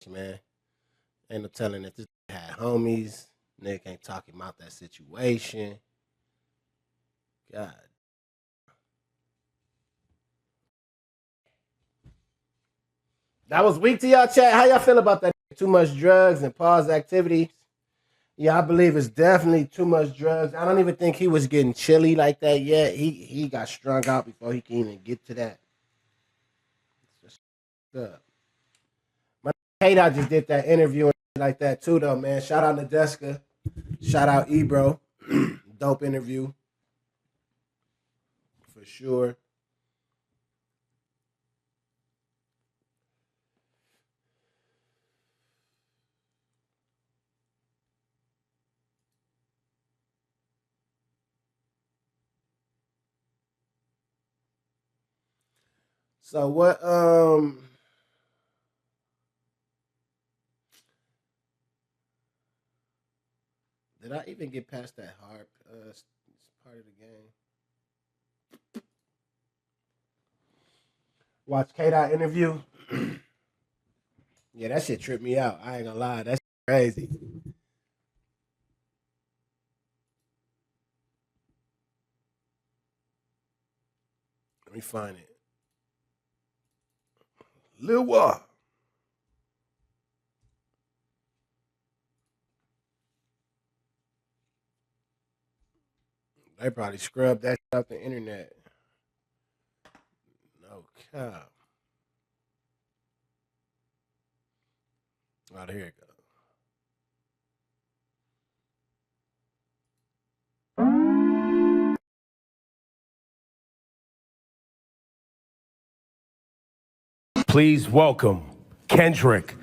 man. Ain't no telling if this had homies. Nigga ain't talking about that situation. God. That was weak to y'all, chat. How y'all feel about that? Too much drugs and pause activities? Yeah, I believe it's definitely too much drugs. I don't even think he was getting chilly like that yet. He got strung out before he can even get to that. It's just up. My hate I just did that interview and like that too, though, man. Shout out Nadeska. Shout out Ebro. Dope interview. For sure. So what did I even get past that hard part of the game? Watch K-Dot interview. Yeah, that shit tripped me out. I ain't gonna lie. That's crazy. Let me find it. Lil Wah. They probably scrubbed that off the internet. No cap. Oh, here it goes. Please welcome Kendrick.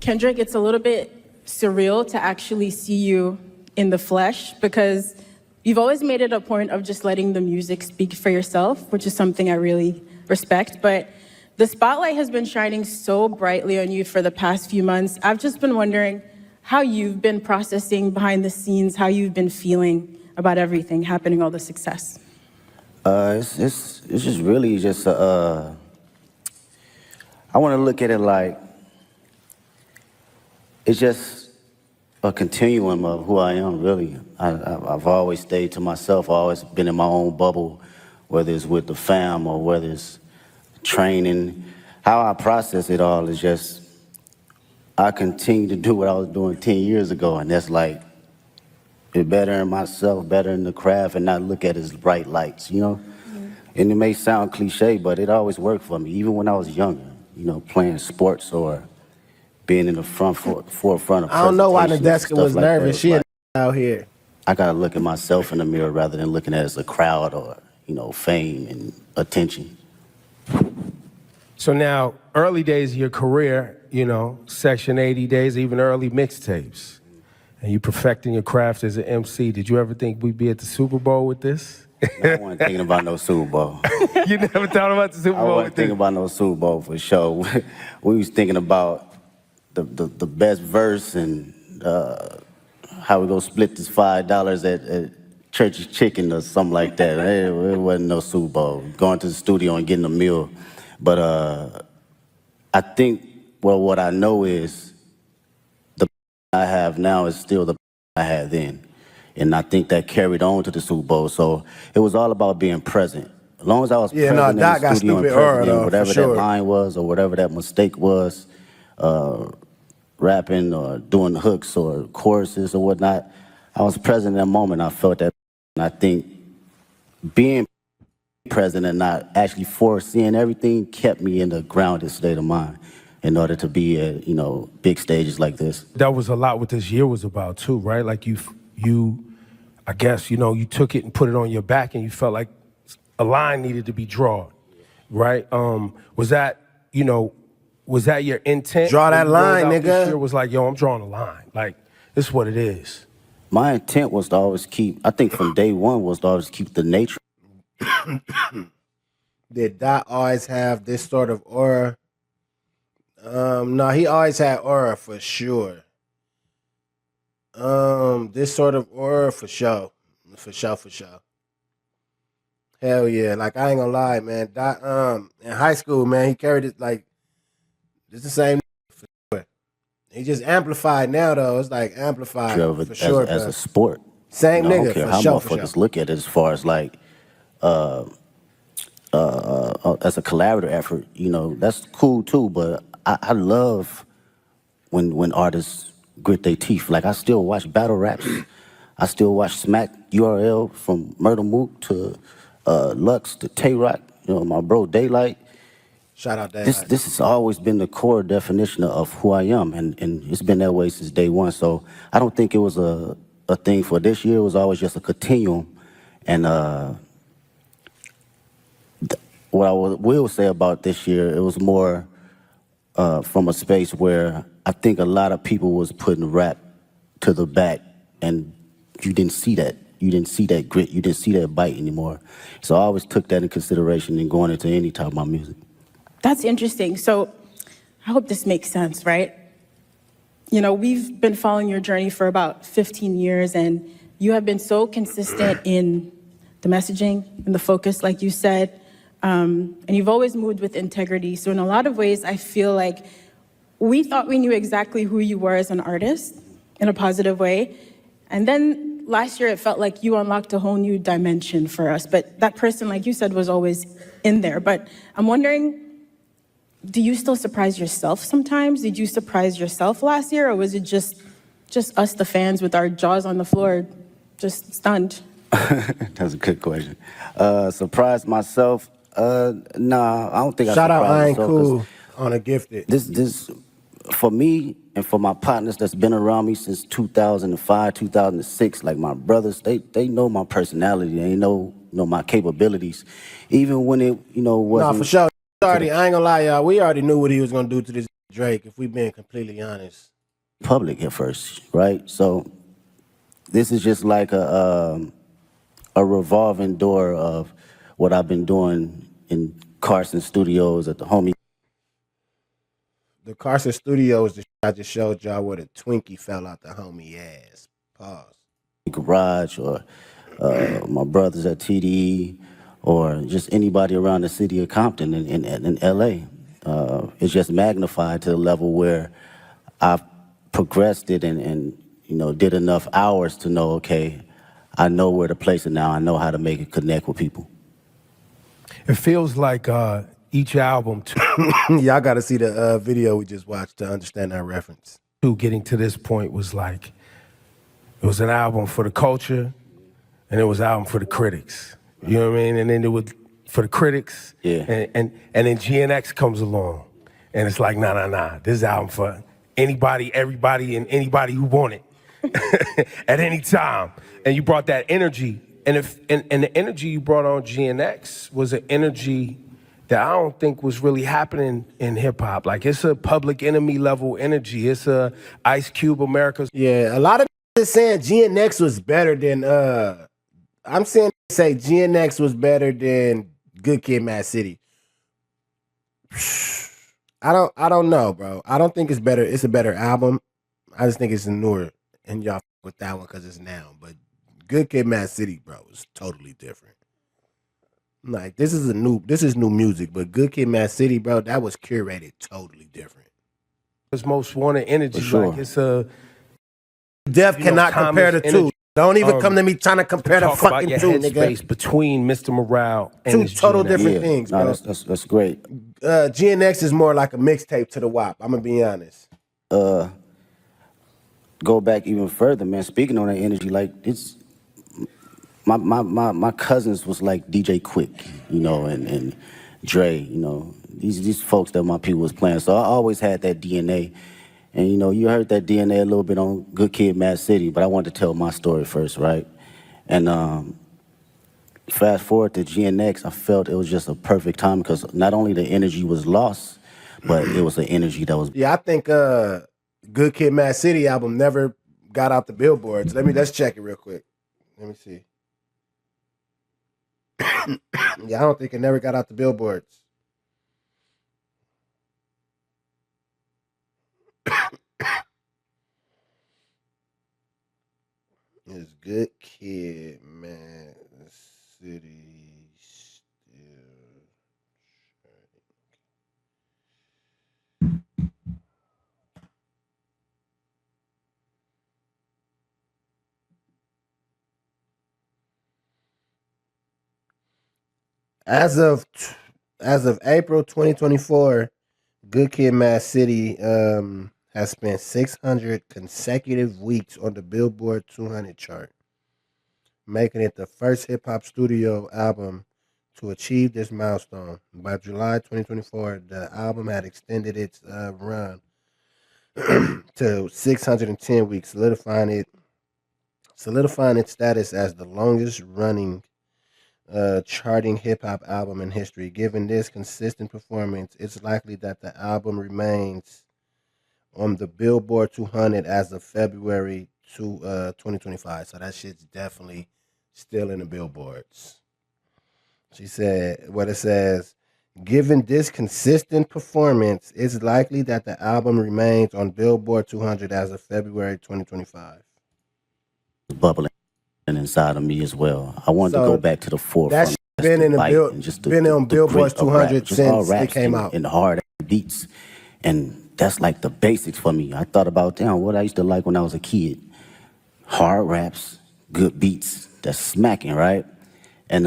Kendrick, it's a little bit surreal to actually see you in the flesh because you've always made it a point of just letting the music speak for yourself, which is something I really respect. But the spotlight has been shining so brightly on you for the past few months. I've just been wondering how you've been processing behind the scenes, how you've been feeling about everything happening, all the success. It's just really just I want to look at it like it's just a continuum of who I am, really. I've always stayed to myself. I've always been in my own bubble, whether it's with the fam or whether it's training. How I process it all is just I continue to do what I was doing 10 years ago, and that's like be better in myself, better in the craft, and not look at it as bright lights, you know? Mm-hmm. And it may sound cliche, but it always worked for me, even when I was younger, you know, playing sports or being in the forefront of I don't know why presentations, Nadeska was stuff like that. nervous. It's She like, out here. I gotta look at myself in the mirror rather than looking at it as a crowd or, you know, fame and attention. So now, early days of your career, you know, Section 80 days, even early mixtapes, and you perfecting your craft as an MC. Did you ever think we'd be at the Super Bowl with this? I wasn't thinking about no Super Bowl. You never thought about the Super Bowl? I wasn't thinking about no Super Bowl for sure. We was thinking about the best verse and how we gonna split this $5 at Church's Chicken or something like that. It wasn't no Super Bowl. Going to the studio and getting a meal. But I think, well, what I know is the I have now is still the I had then. And I think that carried on to the Super Bowl. So it was all about being present. As long as I was present in the studio and present in whatever that line was or whatever that mistake was, rapping or doing the hooks or choruses or whatnot, I was present in that moment. I felt that. And I think being present and not actually foreseeing everything kept me in the grounded state of mind in order to be at, you know, big stages like this. That was a lot what this year was about too, right? Like you, I guess, you know, you took it and put it on your back and you felt like a line needed to be drawn, right? Was that, you know, was that your intent? Draw that line, nigga. This year was like, yo, I'm drawing a line. Like, this is what it is. My intent was to always keep, I think from day one was to always keep the nature Did Dot always have this sort of aura? No, he always had aura for sure. This sort of aura for sure. For sure, for sure. Hell yeah. Like I ain't gonna lie, man. Dot in high school, man, he carried it like it's the same for sure. He just amplified now though. It's like amplified for sure. As a sport. Same I don't nigga care for how sure, motherfuckers look at it as far as like as a collaborative effort, that's cool too. But I love when artists grit their teeth. Like I still watch battle raps. I still watch Smack URL from Murder Mook to Lux to Tay Rock. My bro Daylight. Shout out This Daylight. this has always been the core definition of who I am, and it's been that way since day one. So I don't think it was a thing for this year. It was always just a continuum. And what I will say about this year, it was more from a space where I think a lot of people was putting rap to the back, and you didn't see that. You didn't see that grit. You didn't see that bite anymore. So I always took that in consideration in going into any type of my music. That's interesting. So I hope this makes sense, right? We've been following your journey for about 15 years, and you have been so consistent in the messaging and the focus, like you said, and you've always moved with integrity. So in a lot of ways, I feel like we thought we knew exactly who you were as an artist in a positive way. And then last year, it felt like you unlocked a whole new dimension for us. But that person, like you said, was always in there. But I'm wondering, do you still surprise yourself sometimes? Did you surprise yourself last year, or was it just us, the fans, with our jaws on the floor, just stunned? That's a good question. Surprise myself? Nah, I don't think Shout I out I surprised Ain't myself. Cool on a Gifted. This, for me and for my partners that's been around me since 2005, 2006, like my brothers, they know my personality. They know my capabilities, even when it wasn't. No, for sure. I ain't gonna lie, y'all. We already knew what he was gonna do to this Drake, if we being completely honest. Public at first, right? So this is just like a revolving door of what I've been doing in Carson Studios at the homie The Carson Studios, I just showed y'all where the Twinkie fell out the homie ass. Pause. garage, or my brothers at TDE, or just anybody around the city of Compton in LA. It's just magnified to the level where I've progressed it and did enough hours to know, okay, I know where to place it now. I know how to make it connect with people. It feels like each album, Y'all got to see the video we just watched to understand that reference. getting to this point was like, it was an album for the culture, and it was an album for the critics. You know what I mean? And then it was for the critics, Yeah. and then GNX comes along, and it's like, nah. This album for anybody, everybody, and anybody who want it at any time. And you brought that energy, and the energy you brought on GNX was an energy that I don't think was really happening in hip hop. Like, it's a Public Enemy level energy. It's a Ice Cube America's. Yeah, a lot of is saying GNX was better than I'm saying say GNX was better than Good Kid, Mad City. I don't know, bro. I don't think it's better. It's a better album. I just think it's newer, and y'all with that one because it's now. But Good Kid, Mad City, bro, is totally different. Like this is new music, but Good Kid, Mad City, bro, that was curated totally different. Most wanted energy. For sure. Like, it's a Def cannot compare the two. energy. Don't even come to me trying to compare the talk about fucking your two, headspace nigga. between Mr. Morale and Two his total GNX. different things, bro. No, that's great. GNX is more like a mixtape to the WAP. I'm gonna be honest. Go back even further, man. Speaking on that energy, like it's my cousins was like DJ Quick, and Dre, these folks that my people was playing. So I always had that DNA. And you heard that DNA a little bit on Good Kid, Mad City, but I wanted to tell my story first, right? And fast forward to GNX, I felt it was just a perfect time because not only the energy was lost, but it was the energy that was. Yeah, I think Good Kid, Mad City album never got out the billboards. Let's check it real quick. Let me see. Yeah, I don't think it never got out the billboards. It's Good Kid, man. The city still. As of as of April 2024, Good Kid, Mad City has spent 600 consecutive weeks on the Billboard 200 chart, making it the first hip hop studio album to achieve this milestone. By July 2024, the album had extended its run to 610 weeks, solidifying its status as the longest running charting hip hop album in history. Given this consistent performance, it's likely that the album remains on the Billboard 200 as of February 2025. So that shit's definitely still in the billboards. She said what it says. Given this consistent performance, it's likely that the album remains on Billboard 200 as of February 2025. Bubbling inside of me as well. I wanted to go So back to the that's forefront, just been the in the bite bill, and just been on the Billboard's grit of rap, 200 just all since it raps came out. and hard beats. And that's like the basics for me. I thought about, damn, what I used to like when I was a kid. Hard raps, good beats, that's smacking, right? And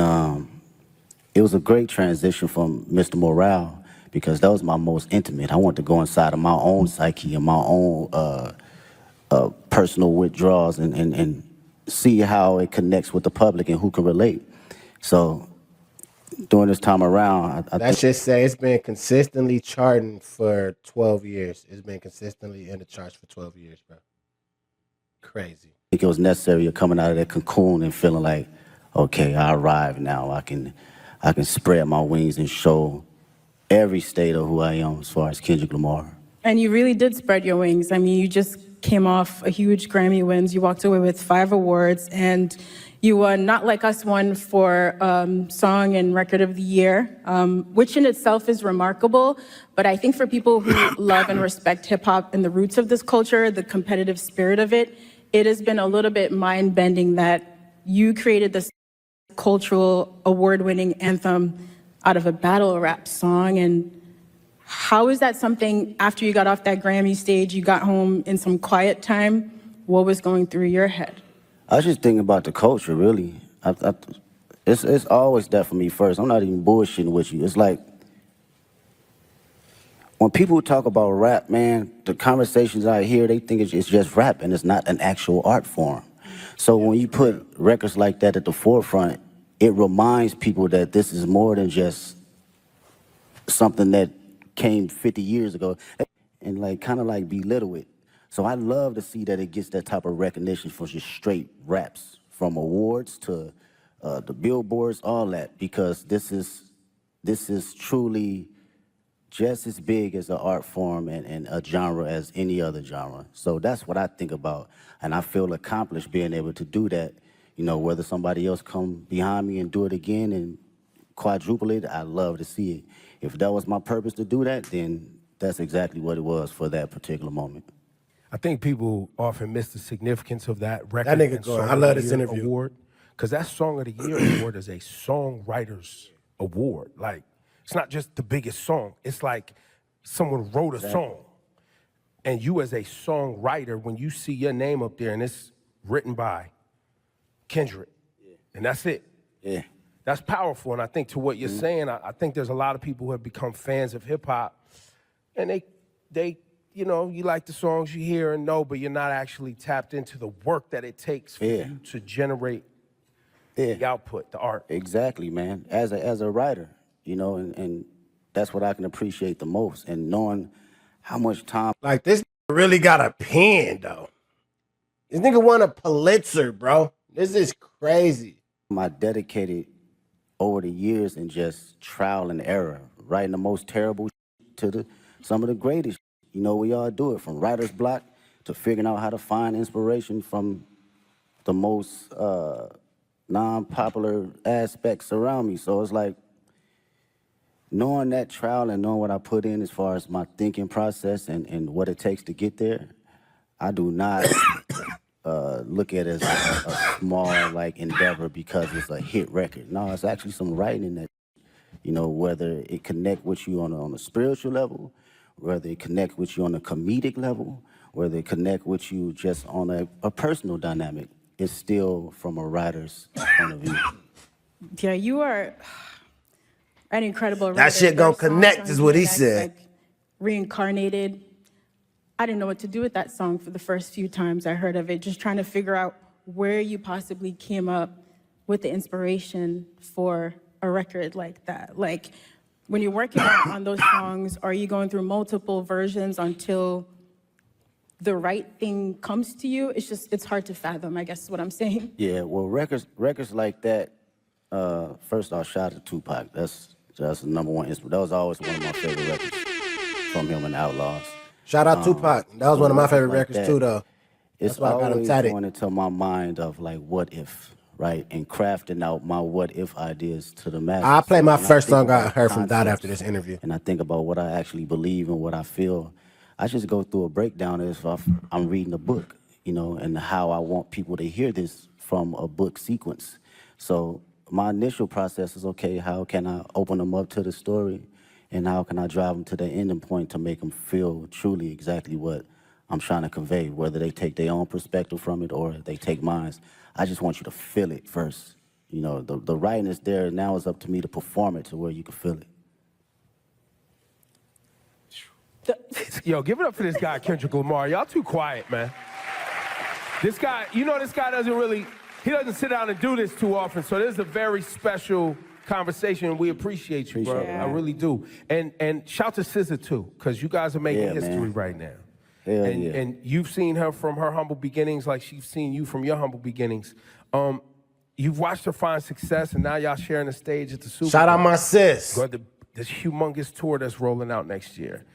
it was a great transition from Mr. Morale because that was my most intimate. I wanted to go inside of my own psyche and my own personal withdrawals and see how it connects with the public and who can relate. So during this time around, I That think shit say it's been consistently charting for 12 years. It's been consistently in the charts for 12 years, bro. Crazy. it was necessary of coming out of that cocoon and feeling like, okay, I arrived now. I can spread my wings and show every state of who I am as far as Kendrick Lamar. And you really did spread your wings. I mean, you just came off a huge Grammy wins. You walked away with 5 awards, and you won Not Like Us won for Song and Record of the Year, which in itself is remarkable. But I think for people who love and respect hip hop and the roots of this culture, the competitive spirit of it, it has been a little bit mind-bending that you created this cultural award-winning anthem out of a battle rap song. And how is that something, after you got off that Grammy stage, you got home in some quiet time, what was going through your head? I was just thinking about the culture, really. It's always that for me first. I'm not even bullshitting with you. It's like, when people talk about rap, man, the conversations I hear, they think it's just rap and it's not an actual art form. So when you put records like that at the forefront, it reminds people that this is more than just something that came 50 years ago and like kind of like belittle it. So I love to see that it gets that type of recognition for just straight raps, from awards to the billboards, all that, because this is truly just as big as an art form and a genre as any other genre. So that's what I think about, and I feel accomplished being able to do that. You know, whether somebody else come behind me and do it again and quadruple it, I love to see it. If that was my purpose to do that, then that's exactly what it was for that particular moment. I think people often miss the significance of that record That nigga and going, Song I of love the this Year interview. award, because that Song of the Year award is a songwriter's award. Like, it's not just the biggest song. It's like someone wrote a song. And you as a songwriter, when you see your name up there and it's written by Kendrick, and that's it. Yeah. That's powerful. And I think to what you're saying, I think there's a lot of people who have become fans of hip hop, and they, you know, you like the songs you hear and know, but you're not actually tapped into the work that it takes for you to generate the output, the art. Exactly, man. As a writer, you know, and that's what I can appreciate the most, and knowing how much time Like, this really got a pen, though. This nigga won a Pulitzer, bro. This is crazy. I dedicated over the years and just trial and error, writing the most terrible to some of the greatest. You know, we all do it, from writer's block to figuring out how to find inspiration from the most non-popular aspects around me. So it's like knowing that trial and knowing what I put in as far as my thinking process and what it takes to get there, I do not look at it as a small like endeavor because it's a hit record. No, it's actually some writing in that. You know, whether it connect with you on a spiritual level, whether it connect with you on a comedic level, whether it connect with you just on a personal dynamic, it's still from a writer's point of view. Yeah, you are an incredible writer. That shit There are gonna connect songs is on what he DMX, said. like Reincarnated. I didn't know what to do with that song for the first few times I heard of it, just trying to figure out where you possibly came up with the inspiration for a record like that. Like, when you're working on those songs, are you going through multiple versions until the right thing comes to you? It's hard to fathom, I guess is what I'm saying. Yeah, well, records like that. First off, shout out to Tupac. That's the number one inspiration. That was always one of my favorite records from him and Outlaws. Shout out Tupac. That was one of my favorite like records that, too, though. It's That's why I got him always tatted. going into my mind of like, what if, right? And crafting out my what if ideas to the masses. I'll play my And first think song I about heard from Dot after concepts, this interview. and I think about what I actually believe and what I feel. I just go through a breakdown as if I'm reading a book, you know, and how I want people to hear this from a book sequence. So my initial process is, okay, how can I open them up to the story, and how can I drive them to the ending point to make them feel truly exactly what I'm trying to convey, whether they take their own perspective from it or they take mine. I just want you to feel it first. You know, the writing is there, now it's up to me to perform it to where you can feel it. Yo, give it up for this guy, Kendrick Lamar. Y'all too quiet, man. This guy, you know, this guy he doesn't sit down and do this too often, so this is a very special conversation. We appreciate you, bro. Yeah. I really do. And shout to SZA too, because you guys are making history man. right now. Hell and, yeah. and you've seen her from her humble beginnings like she's seen you from your humble beginnings. You've watched her find success, and now y'all sharing the stage at the Super Bowl. Shout out my sis. Got this humongous tour that's rolling out next year.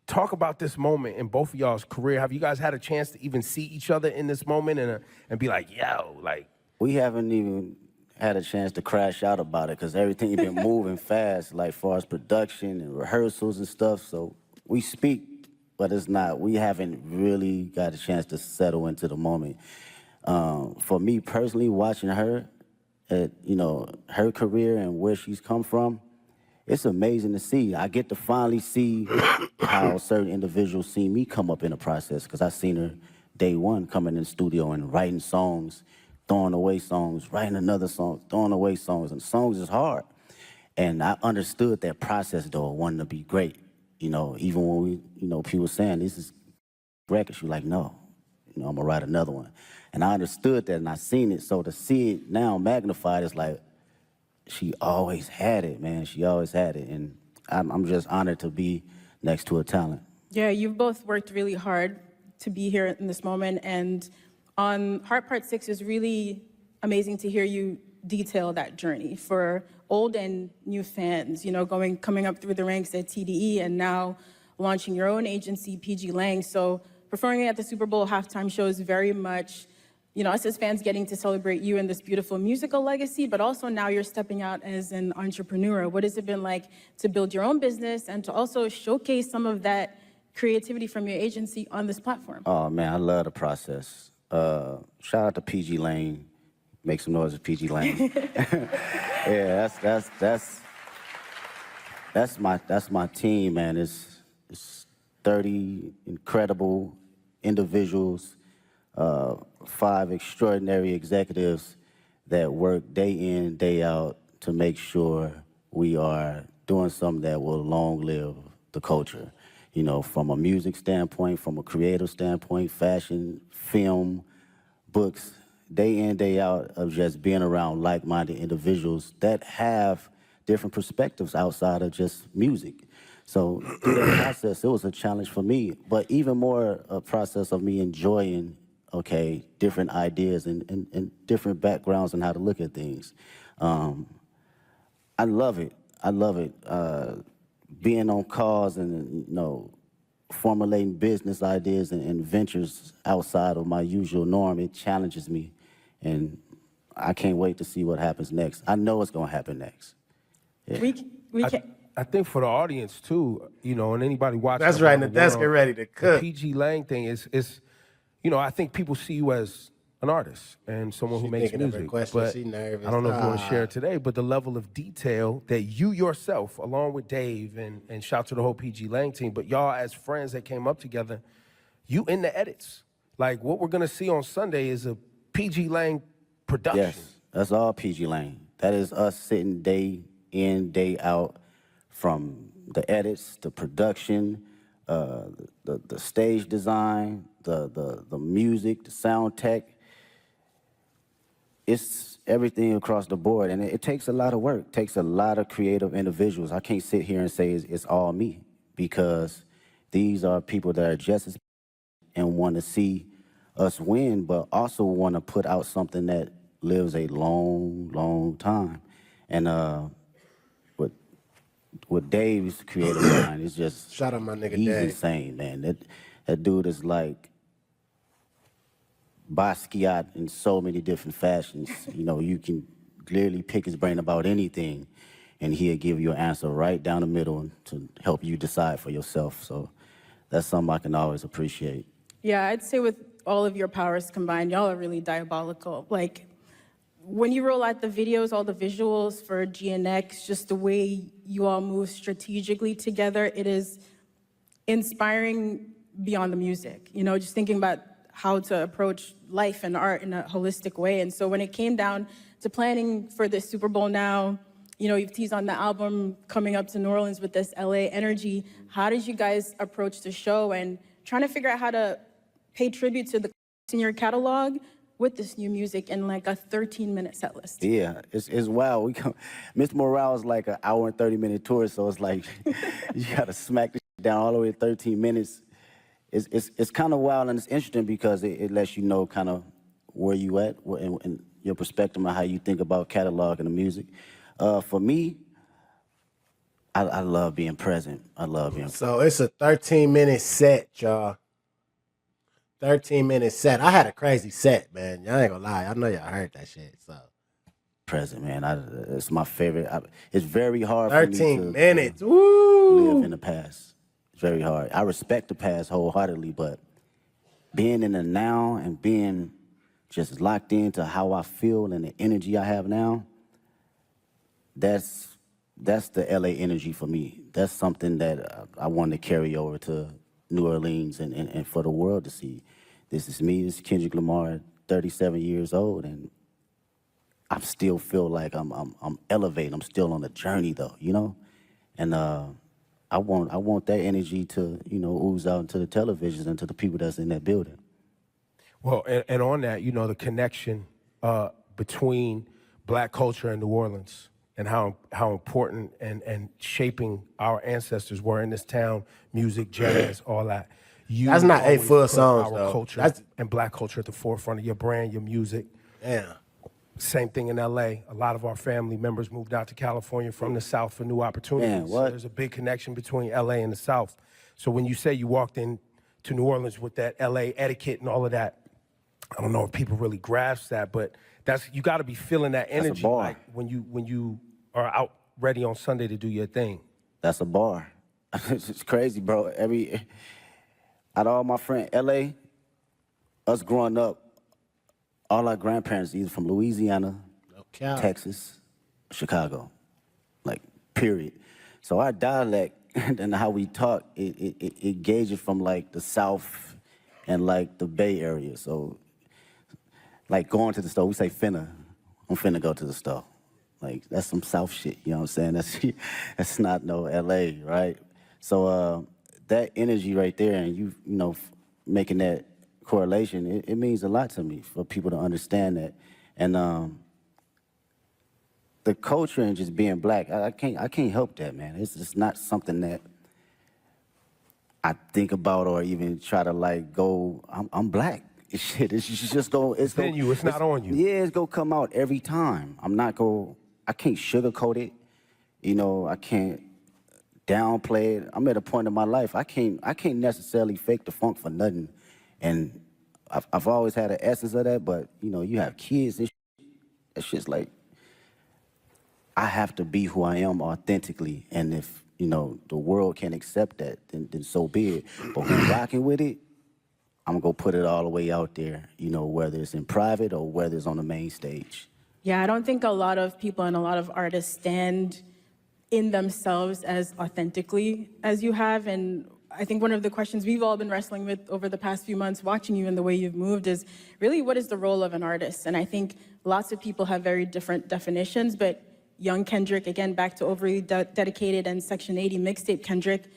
Talk about this moment in both of y'all's career. Have you guys had a chance to even see each other in this moment and be like, yo, like? We haven't even had a chance to crash out about it because everything been moving fast, like far as production and rehearsals and stuff. So we speak, but we haven't really got a chance to settle into the moment. For me personally, watching her, her career and where she's come from, it's amazing to see. I get to finally see how certain individuals see me come up in the process, because I seen her day one coming in the studio and writing songs, throwing away songs, writing another song, throwing away songs, and songs is hard. And I understood that process, though, wanting to be great. You know, even when people saying, this is record, she like, no, I'm gonna write another one. And I understood that, and I seen it, so to see it now magnified, it's like, she always had it, man. She always had it, and I'm just honored to be next to a talent. Yeah, you've both worked really hard to be here in this moment, and on Heart Part 6 is really amazing to hear you detail that journey for old and new fans, coming up through the ranks at TDE and now launching your own agency, pgLang. So performing at the Super Bowl halftime show is very much, us as fans getting to celebrate you and this beautiful musical legacy, but also now you're stepping out as an entrepreneur. What has it been like to build your own business and to also showcase some of that creativity from your agency on this platform? Oh, man, I love the process. Shout out to pgLang. Make some noise with pgLang. Yeah, that's my team, man. It's 30 incredible individuals, 5 extraordinary executives that work day in, day out to make sure we are doing something that will long live the culture. From a music standpoint, from a creative standpoint, fashion, film, books, day in, day out of just being around like-minded individuals that have different perspectives outside of just music. So through that process, it was a challenge for me, but even more a process of me enjoying, different ideas and different backgrounds and how to look at things. I love it. Being on calls and, formulating business ideas and ventures outside of my usual norm, it challenges me. And I can't wait to see what happens next. I know it's gonna happen next. We can. I think for the audience too, you know, and anybody watching. That's right. around The the desk world, are ready to the cook. pgLang thing is, you know, I think people see you as an artist and someone who She makes thinking of her music. question. But She nervous. I don't know if you want to share it today, but the level of detail that you yourself, along with Dave, and shout to the whole pgLang team, but y'all as friends that came up together, you in the edits. Like what we're gonna see on Sunday is a pgLang production. Yes, that's all pgLang. That is us sitting day in, day out, from the edits, the production, the stage design, the music, the sound tech. It's everything across the board, and it takes a lot of work. It takes a lot of creative individuals. I can't sit here and say it's all me, because these are people that are just as and want to see us win, but also want to put out something that lives a long, long time. And with Dave's creative mind, it's just Shout out my nigga he's Dave. insane, man. That dude is like Basquiat in so many different fashions. You know, you can clearly pick his brain about anything, and he'll give you an answer right down the middle to help you decide for yourself. So that's something I can always appreciate. Yeah, I'd say with all of your powers combined, y'all are really diabolical. Like, when you roll out the videos, all the visuals for GNX, just the way you all move strategically together, it is inspiring beyond the music. You know, just thinking about how to approach life and art in a holistic way. And so when it came down to planning for this Super Bowl now, you know, you've teased on the album coming up to New Orleans with this LA energy. How did you guys approach the show and trying to figure out how to pay tribute to the in your catalog with this new music in like a 13-minute set list? Yeah, it's wild. Mr. Morale's like an hour and 30-minute tour, so it's like you gotta smack this shit down all the way to 13 minutes. It's kind of wild, and it's interesting because it lets you know kind of where you at and your perspective on how you think about catalog and the music. For me, I love being present. I love being present. So it's a 13-minute set, y'all. 13-minute set. I had a crazy set, man. Y'all ain't gonna lie. I know y'all heard that shit. So Present, man. It's my favorite. It's very hard for me 13 to minutes. live Woo! in the past. It's very hard. I respect the past wholeheartedly, but being in the now and being just locked into how I feel and the energy I have now, that's the LA energy for me. That's something that I want to carry over to New Orleans and for the world to see. This is me, this is Kendrick Lamar, 37 years old, and I still feel like I'm elevating. I'm still on the journey though, you know? And I want that energy to, you know, ooze out into the televisions and to the people that's in that building. Well, and on that, you know, the connection between black culture and New Orleans and how important and shaping our ancestors were in this town, music, jazz, all that. You That's not always 8 full put songs, our though. culture and black culture at the forefront of your brand, your music. Damn. Same thing in LA. A lot of our family members moved out to California from the South for new opportunities. Man, So what? there's a big connection between LA and the South. So when you say you walked in to New Orleans with that LA etiquette and all of that, I don't know if people really grasp that, but you got to be feeling that energy bar. like when you are out ready on Sunday to do your thing. That's a bar. It's crazy, bro. Out of all my friends, LA, us growing up, all our grandparents either from Louisiana, cap. Texas, Chicago, like, period. So our dialect and how we talk, it gauges from like the South and like the Bay Area. So like going to the store, we say finna. I'm finna go to the store. Like that's some South shit, you know what I'm saying? That's not no LA, right? So that energy right there and you know, making that correlation, it means a lot to me for people to understand that. And the culture and just being black, I can't help that, man. It's just not something that I think about or even try to like go, I'm black. Shit, it's just go. It's in you, it's not on you. Yeah, it's gonna come out every time. I can't sugarcoat it. You know, I can't downplay it. I'm at a point in my life, I can't necessarily fake the funk for nothing. And I've always had an essence of that, but you know, you have kids and That shit's like, I have to be who I am authentically, and if, you know, the world can't accept that, then so be it. But who's rocking with it, I'm gonna put it all the way out there, you know, whether it's in private or whether it's on the main stage. Yeah, I don't think a lot of people and a lot of artists stand in themselves as authentically as you have. And I think one of the questions we've all been wrestling with over the past few months, watching you and the way you've moved, is really what is the role of an artist? And I think lots of people have very different definitions, but young Kendrick, again, back to overly dedicated and Section 80 mixtape Kendrick,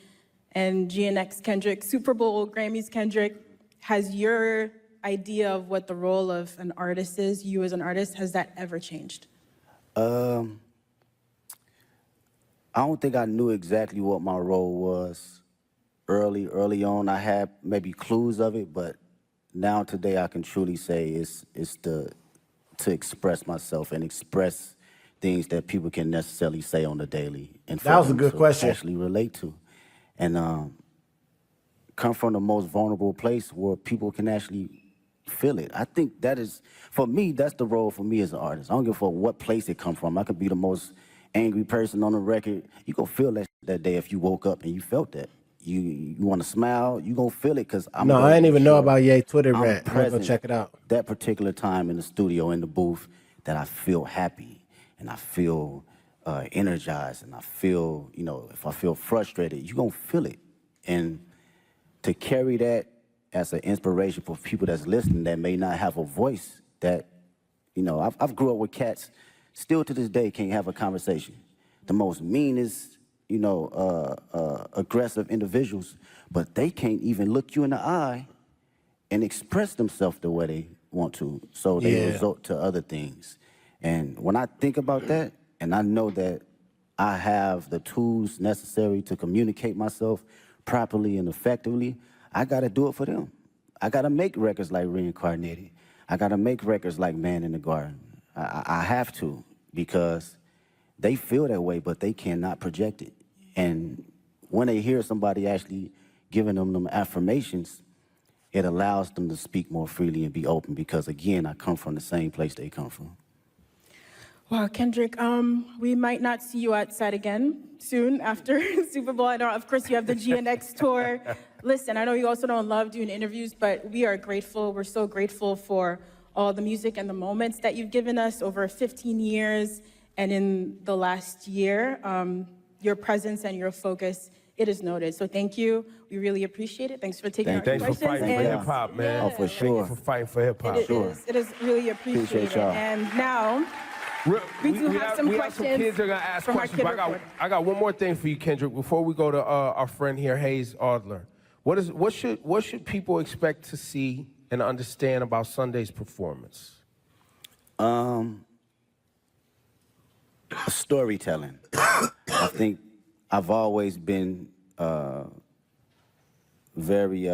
and GNX Kendrick, Super Bowl, Grammys Kendrick, has your idea of what the role of an artist is, you as an artist, has that ever changed? I don't think I knew exactly what my role was early on. I had maybe clues of it, but now today I can truly say it's to express myself and express things that people can necessarily say on the daily. And That was a them good to question. actually relate to. And come from the most vulnerable place where people can actually feel it. I think that is, for me, that's the role for me as an artist. I don't give a fuck what place it come from. I could be the most angry person on the record. You gonna feel that day if you woke up and you felt that. You want to smile, you gonna feel it, because I'm No, gonna I didn't make even know sure about Ye Twitter I'm rant. I'm gonna go present check it out. that particular time in the studio, in the booth, that I feel happy and I feel energized, and I feel, you know, if I feel frustrated, you gonna feel it. And to carry that as an inspiration for people that's listening that may not have a voice, that, you know, I've grew up with cats, still to this day can't have a conversation. The most meanest, you know, aggressive individuals, but they can't even look you in the eye and express themselves the way they want to. So they Yeah. resort to other things. And when I think about that, and I know that I have the tools necessary to communicate myself properly and effectively, I gotta do it for them. I gotta make records like Reincarnated. I gotta make records like Man in the Garden. I have to, because they feel that way, but they cannot project it. And when they hear somebody actually giving them affirmations, it allows them to speak more freely and be open, because again, I come from the same place they come from. Well, Kendrick, we might not see you outside again soon after Super Bowl. I know, of course, you have the GNX tour. Listen, I know you also don't love doing interviews, but we are grateful. We're so grateful for all the music and the moments that you've given us over 15 years. And in the last year, your presence and your focus, it is noted. So thank you. We really appreciate it. Thanks for taking our Thanks for questions. fighting for hip hop, man. Oh, for sure. Thank you for fighting for hip hop. It is really appreciated. Appreciate y'all. And now, we do have some we have some questions kids that are gonna ask from our questions. kid But reporter. I got one more thing for you, Kendrick. Before we go to our friend here, Hayes Adler, what should people expect to see and understand about Sunday's performance? Storytelling. I think I've always been very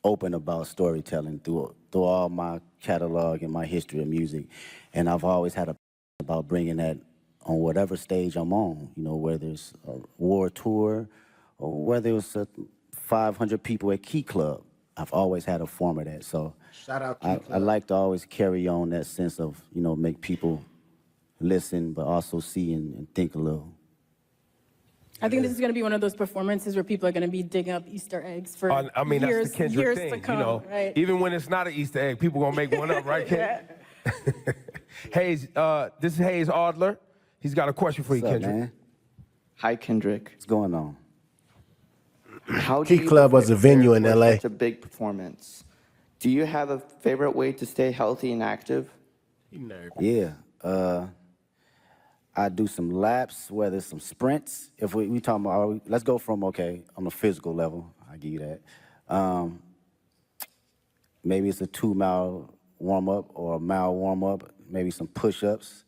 open about storytelling through all my catalog and my history of music, and I've always had a about bringing that on whatever stage I'm on. You know, whether it's a war tour or whether it's 500 people at Key Club. I've always had a form of that. So Shout out Key I Club. like to always carry on that sense of, you know, make people listen, but also see and think a little. I think this is going to be one of those performances where people are going to be digging up Easter eggs for I mean, years, that's the Kendrick years thing, to come, you know. right? Even when it's not an Easter egg, people gonna make one up, right, Ken? Hayes, this is Hayes Adler. He's got a question for you, What's up, Kendrick. man? Hi, Kendrick. What's going on? How Key do you Club was a prepare venue in for LA. Such a big performance. Do you have a favorite way to stay healthy and active? Yeah. I do some laps, whether it's some sprints. If we talking about, let's go from, okay, on the physical level, I give you that. Maybe it's a 2-mile warm-up or a mile warm-up, maybe some push-ups,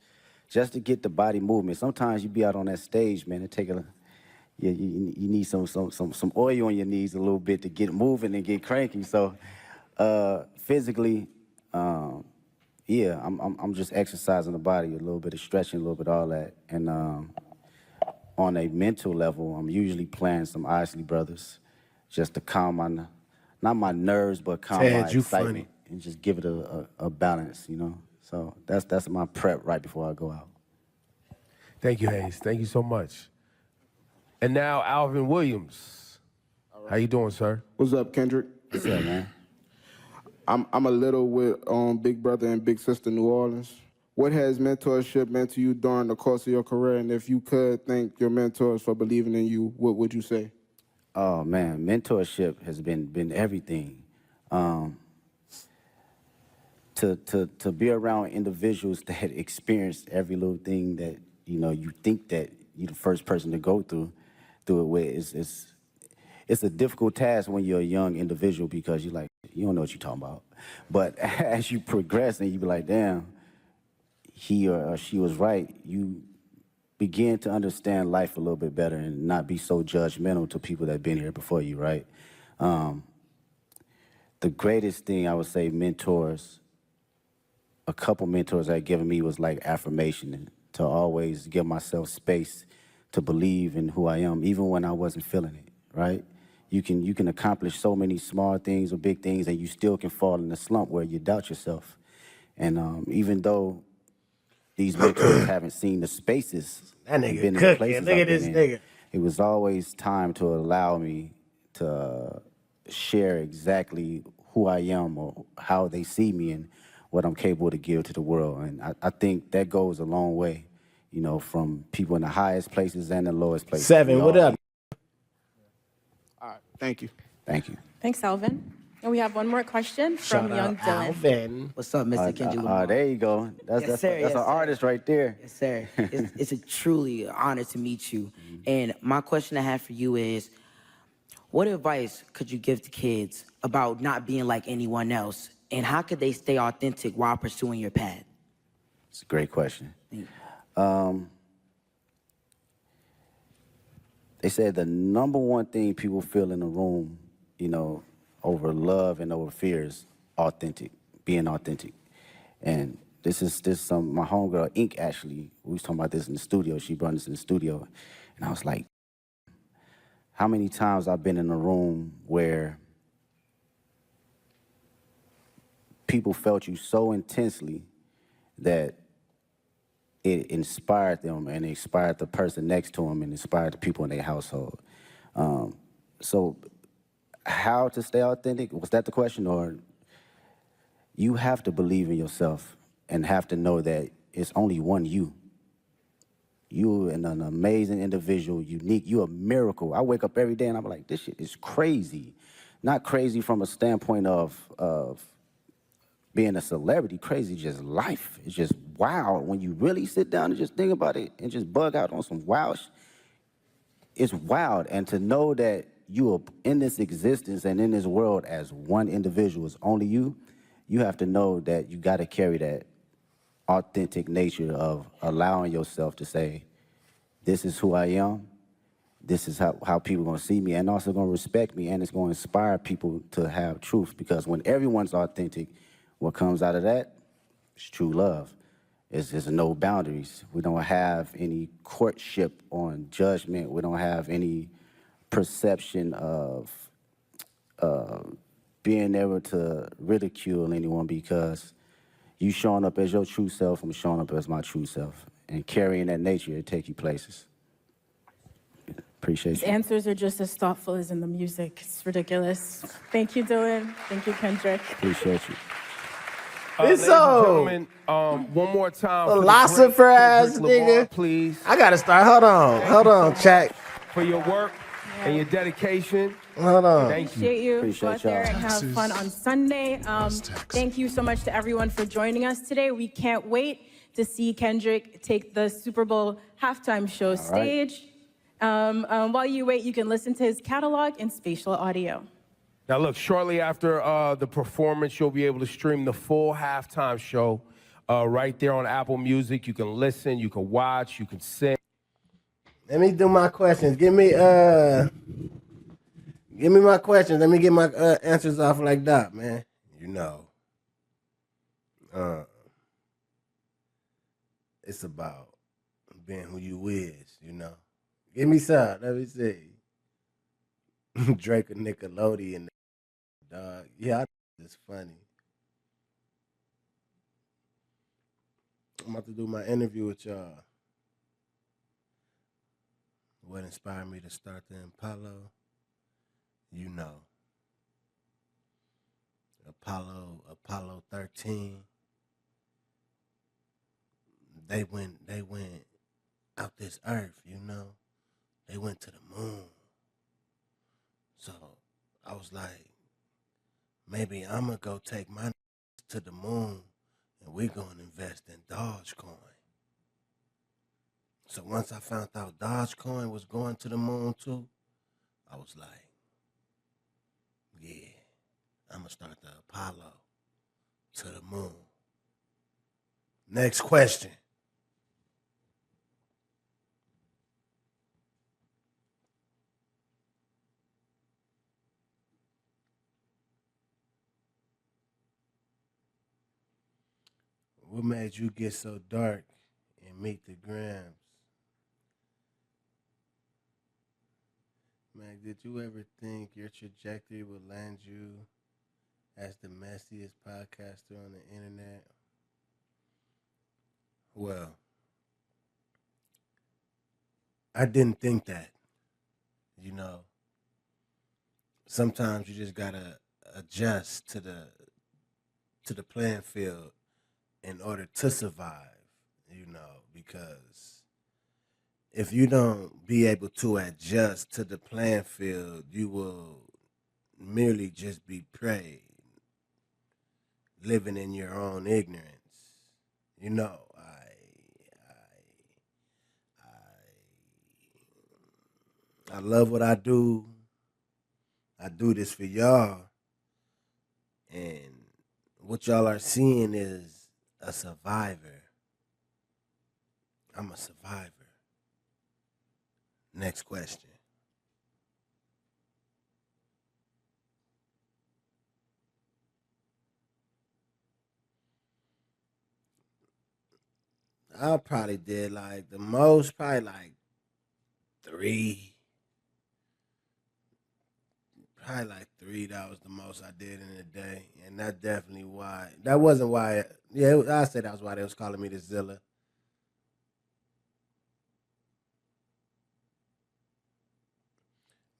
just to get the body movement. Sometimes you be out on that stage, man, and take you need some oil on your knees a little bit to get moving and get cranky. So physically, yeah, I'm just exercising the body, a little bit of stretching, a little bit of all that. And on a mental level, I'm usually playing some Isley Brothers just to calm not my nerves, but calm Ted, my you excitement funny. and just give it a balance, you know? So that's my prep right before I go out. Thank you, Hayes. Thank you so much. And now Alvin Williams. How you doing, sir? What's up, Kendrick? What's up, man? I'm a little with Big Brother and Big Sister New Orleans. What has mentorship meant to you during the course of your career? And if you could thank your mentors for believing in you, what would you say? Oh man, mentorship has been everything. To be around individuals that experience every little thing that you think that you're the first person to go through it with it's a difficult task when you're a young individual because you don't know what you're talking about. But as you progress and you be like, damn, he or she was right, you begin to understand life a little bit better and not be so judgmental to people that have been here before you, right? The greatest thing I would say a couple mentors that given me was like affirmation and to always give myself space to believe in who I am, even when I wasn't feeling it, right? You can accomplish so many small things or big things and you still can fall in a slump where you doubt yourself. And even though these mentors haven't seen the spaces That and nigga been in the cooking. places Look at I've been this in, nigga. it was always time to allow me to share exactly who I am or how they see me and what I'm capable to give to the world. And I think that goes a long way, from people in the highest places and the lowest places. 7, what up? All right, thank you. Thank you. Thanks, Alvin. And we have one more question from Shout young out Dylan. Alvin. What's up, Mr. Kendrick Lamar? There you go. That's an artist right there. Yes, sir. It's a truly honor to meet you. And my question I have for you is, what advice could you give to kids about not being like anyone else? And how could they stay authentic while pursuing your path? It's a great question. They said the number one thing people feel in the room, over love and over fear is being authentic. And this is my homegirl, Ink, actually, we was talking about this in the studio. She brought this in the studio. And I was like, how many times I've been in a room where people felt you so intensely that it inspired them and it inspired the person next to them and inspired the people in their household. So how to stay authentic? Was that the question? Or you have to believe in yourself and have to know that it's only one you. You're an amazing individual, unique. You're a miracle. I wake up every day and I'm like, this shit is crazy. Not crazy from a standpoint of being a celebrity, crazy, just life. It's just wild. When you really sit down and just think about it and just bug out on some wild it's wild. And to know that you are in this existence and in this world as one individual, is only you, you have to know that you got to carry that authentic nature of allowing yourself to say, this is who I am, this is how people are going to see me, and also going to respect me, and it's going to inspire people to have truth. Because when everyone's authentic, what comes out of that is true love. There's no boundaries. We don't have any courtship on judgment. We don't have any perception of being able to ridicule anyone, because you showing up as your true self, I'm showing up as my true self. And carrying that nature to take you places. Appreciate His you. answers are just as thoughtful as in the music. It's ridiculous. Thank you, Dylan. Thank you, Kendrick. Appreciate you. It's Ladies and so gentlemen, one more time. philosopher ass Kendrick Lamar, nigga. please, I gotta start. Hold on, chat. for your work and your dedication. Hold on. Thank you. Appreciate you. Appreciate Go out there y'all. and have fun on Sunday. Thank you so much to everyone for joining us today. We can't wait to see Kendrick take the Super Bowl halftime show stage. While you wait, you can listen to his catalog in spatial audio. Now, look, shortly after the performance, you'll be able to stream the full halftime show right there on Apple Music. You can listen, you can watch, you can sing. Let me do my questions. Give me my questions. Let me get my answers off like that, man. It's about being who you is, Give me some. Let me see. Drake and Nickelodeon, dog. Yeah, I think it's funny. I'm about to do my interview with y'all. What inspired me to start the Apollo? You know, Apollo 13. They went out this earth, you know. They went to the moon. So I was like, maybe I'm gonna go take my to the moon and we gonna invest in Dogecoin. So once I found out Dogecoin was going to the moon too, I was like, yeah, I'm gonna start the Apollo to the moon. Next question. What made you get so dark and meet the grams? Man, did you ever think your trajectory would land you as the messiest podcaster on the internet? Well, I didn't think that. You know, sometimes you just gotta adjust to the playing field in order to survive. You know, because if you don't be able to adjust to the playing field, you will merely just be prey, living in your own ignorance. You know, I love what I do. I do this for y'all. And what y'all are seeing is a survivor. I'm a survivor. Next question. I probably did like the most, probably like 3. Probably like 3. That was the most I did in a day. And that definitely why. That wasn't why. Yeah, I said that was why they was calling me the Zilla.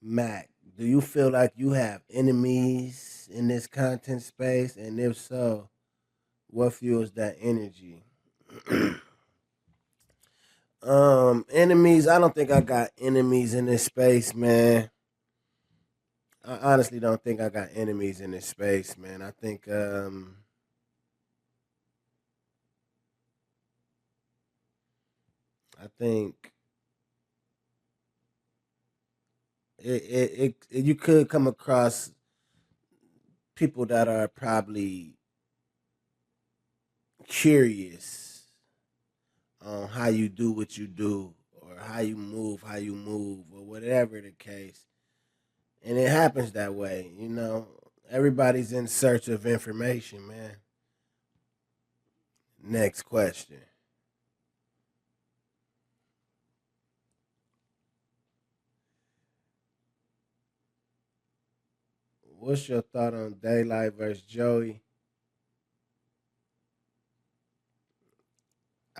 Mac, do you feel like you have enemies in this content space? And if so, what fuels that energy? Enemies, I don't think I got enemies in this space, man. I honestly don't think I got enemies in this space, man. I think you could come across people that are probably curious on how you do what you do or how you move or whatever the case. And it happens that way, you know. Everybody's in search of information, man. Next question. What's your thought on Daylight versus Joey?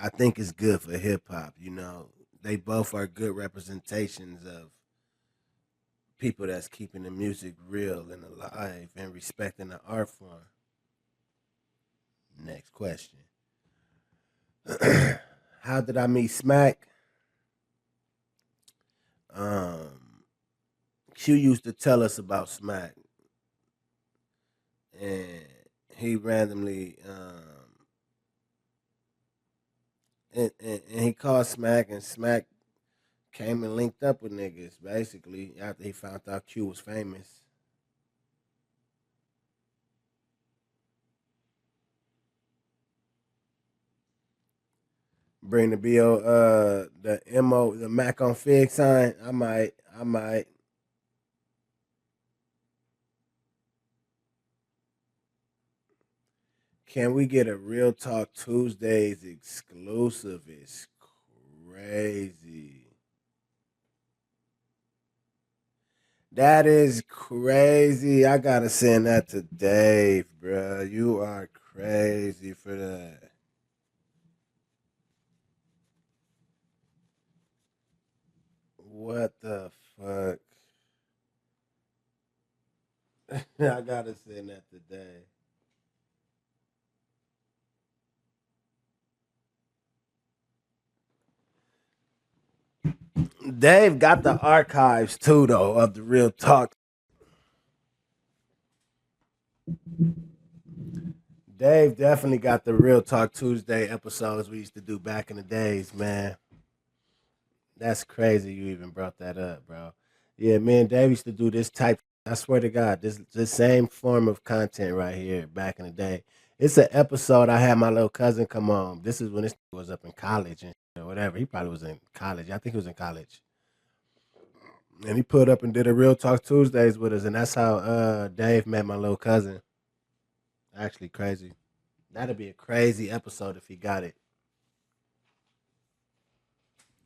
I think it's good for hip hop, you know. They both are good representations of people that's keeping the music real and alive and respecting the art form. Next question. How did I meet Smack? Um, Q used to tell us about Smack, and he randomly and he called Smack, and Smack came and linked up with niggas basically after he found out Q was famous. Bring the BO the MO the Mac on Fig sign. I might. Can we get a Real Talk Tuesdays exclusive? It's crazy. That is crazy. I gotta send that to Dave, bro. You are crazy for that. What the fuck? I gotta send that today. Dave got the archives too, though, of the real talk. Dave definitely got the Real Talk Tuesday episodes we used to do back in the days, man. That's crazy you even brought that up, bro. Yeah, me and Dave used to do this type. I swear to God, this same form of content right here back in the day. It's an episode I had my little cousin come on. This is when this was up in college and or whatever. He probably was in college. I think he was in college. And he put up and did a Real Talk Tuesdays with us, and that's how Dave met my little cousin. Actually, crazy. That'd be a crazy episode if he got it.